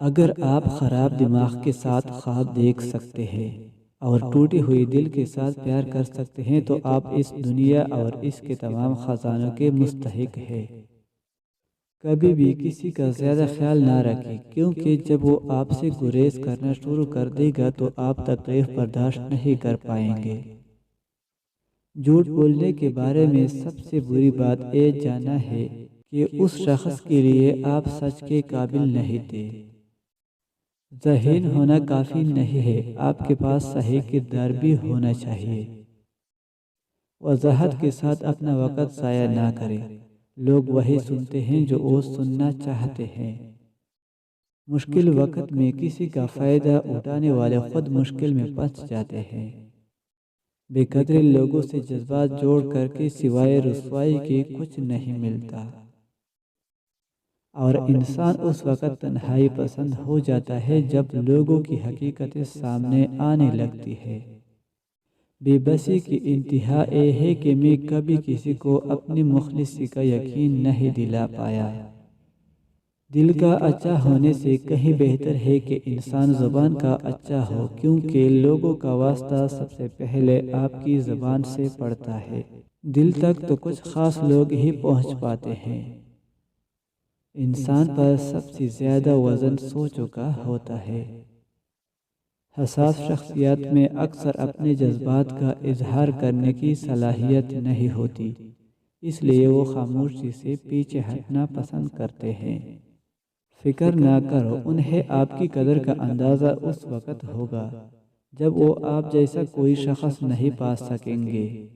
اگر آپ خراب دماغ کے ساتھ خواب دیکھ سکتے ہیں اور ٹوٹی ہوئی دل کے ساتھ پیار کر سکتے ہیں تو آپ اس دنیا اور اس کے تمام خزانوں کے مستحق ہیں۔ کبھی بھی کسی کا زیادہ خیال نہ رکھیں، کیونکہ جب وہ آپ سے گریز کرنا شروع کر دے گا تو آپ تکلیف برداشت نہیں کر پائیں گے۔ جھوٹ بولنے کے بارے میں سب سے بری بات یہ جاننا ہے کہ اس شخص کے لیے آپ سچ کے قابل نہیں تھے۔ ذہین ہونا کافی نہیں ہے، آپ کے پاس صحیح کردار بھی ہونا چاہیے۔ وضاحت کے ساتھ اپنا وقت ضائع نہ کریں، لوگ وہی سنتے ہیں جو وہ سننا چاہتے ہیں۔ مشکل وقت میں کسی کا فائدہ اٹھانے والے خود مشکل میں پھنس جاتے ہیں۔ بے قدر لوگوں سے جذبات جوڑ کر کے سوائے رسوائی کے کچھ نہیں ملتا، اور انسان اس وقت تنہائی پسند ہو جاتا ہے جب لوگوں کی حقیقتیں سامنے آنے لگتی ہے۔ بے بسی کی انتہا یہ ہے کہ میں کبھی کسی کو اپنی مخلصی کا یقین نہیں دلا پایا۔ دل کا اچھا ہونے سے کہیں بہتر ہے کہ انسان زبان کا اچھا ہو، کیونکہ لوگوں کا واسطہ سب سے پہلے آپ کی زبان سے پڑتا ہے۔ دل تک تو کچھ خاص لوگ ہی پہنچ پاتے ہیں۔ انسان پر سب سے زیادہ وزن سوچوں کا ہوتا ہے۔ حساس شخصیات میں اکثر اپنے جذبات کا اظہار کرنے کی صلاحیت نہیں ہوتی، اس لیے وہ خاموشی سے پیچھے ہٹنا پسند کرتے ہیں۔ فکر نہ کرو، انہیں آپ کی قدر کا اندازہ اس وقت ہوگا جب وہ آپ جیسا کوئی شخص نہیں پا سکیں گے۔